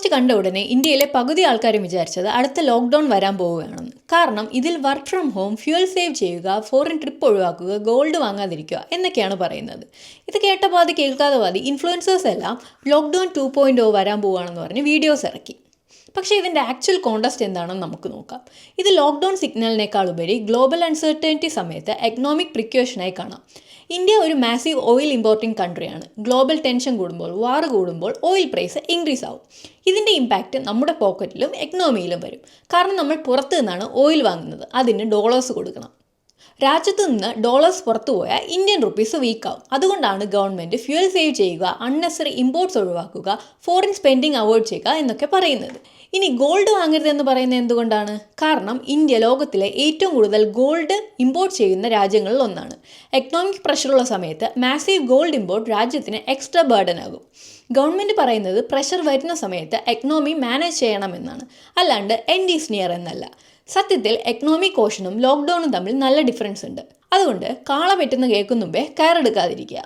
Post കണ്ട ഉടനെ ഇന്ത്യയിലെ പകുതി ആൾക്കാരും വിചാരിച്ചത് അടുത്ത ലോക്ക്ഡൗൺ വരാൻ പോവുകയാണെന്ന്. കാരണം ഇതിൽ work from home, fuel save ചെയ്യുക, ഫോറിൻ ട്രിപ്പ് ഒഴിവാക്കുക, ഗോൾഡ് വാങ്ങാതിരിക്കുക എന്നൊക്കെയാണ് പറയുന്നത്. ഇത് കേട്ട പാതി കേൾക്കാതെ പാതി ഇൻഫ്ലുവൻസേഴ്സ് എല്ലാം ലോക്ക്ഡൗൺ 2.0 വരാൻ പോവുകയാണെന്ന് പറഞ്ഞ് വീഡിയോസ് ഇറക്കി. പക്ഷേ ഇതിൻ്റെ ആക്ച്വൽ കോണ്ടസ്റ്റ് എന്താണെന്ന് നമുക്ക് നോക്കാം. ഇത് ലോക്ക്ഡൗൺ സിഗ്നലിനേക്കാൾ ഉപരി ഗ്ലോബൽ അൺസർട്ടനിറ്റി സമയത്ത് എക്കണോമിക് പ്രിക്വേഷനായി കാണാം. ഇന്ത്യ ഒരു മാസീവ് ഓയിൽ ഇമ്പോർട്ടിംഗ് കൺട്രിയാണ്. ഗ്ലോബൽ ടെൻഷൻ കൂടുമ്പോൾ, വാർ കൂടുമ്പോൾ ഓയിൽ പ്രൈസ് ഇൻക്രീസ് ആവും. ഇതിൻ്റെ ഇമ്പാക്റ്റ് നമ്മുടെ പോക്കറ്റിലും എക്കണോമിയിലും വരും. കാരണം നമ്മൾ പുറത്തു നിന്നാണ് ഓയിൽ വാങ്ങുന്നത്, അതിന് ഡോളേഴ്സ് കൊടുക്കണം. രാജ്യത്തു നിന്ന് ഡോളേഴ്സ് പുറത്തു പോയാൽ ഇന്ത്യൻ റുപ്പീസ് വീക്കാവും. അതുകൊണ്ടാണ് ഗവൺമെൻറ് ഫ്യൂൽ സേവ് ചെയ്യുക, അൺനെസറി ഇമ്പോർട്ട്സ് ഒഴിവാക്കുക, ഫോറിൻ സ്പെൻഡിങ് അവോയ്ഡ് ചെയ്യുക എന്നൊക്കെ പറയുന്നത്. ഇനി ഗോൾഡ് വാങ്ങരുതെന്ന് പറയുന്നത് എന്തുകൊണ്ടാണ്? കാരണം ഇന്ത്യ ലോകത്തിലെ ഏറ്റവും കൂടുതൽ ഗോൾഡ് ഇമ്പോർട്ട് ചെയ്യുന്ന രാജ്യങ്ങളിൽ ഒന്നാണ്. എക്കണോമിക് പ്രഷറുള്ള സമയത്ത് മാസീവ് ഗോൾഡ് ഇമ്പോർട്ട് രാജ്യത്തിന് എക്സ്ട്രാ ബർഡൻ ആകും. ഗവൺമെൻറ് പറയുന്നത് പ്രഷർ വരുന്ന സമയത്ത് എക്കണോമി മാനേജ് ചെയ്യണമെന്നാണ്, അല്ലാണ്ട് എൻഡ് ഈസ് നിയർ എന്നല്ല. സത്യത്തിൽ എക്കണോമിക് കോഷനും ലോക്ക്ഡൗണും തമ്മിൽ നല്ല ഡിഫറൻസ് ഉണ്ട്. അതുകൊണ്ട് കാള പെട്ടെന്ന് കേൾക്കും മുമ്പേ കയറെടുക്കാതിരിക്കുക.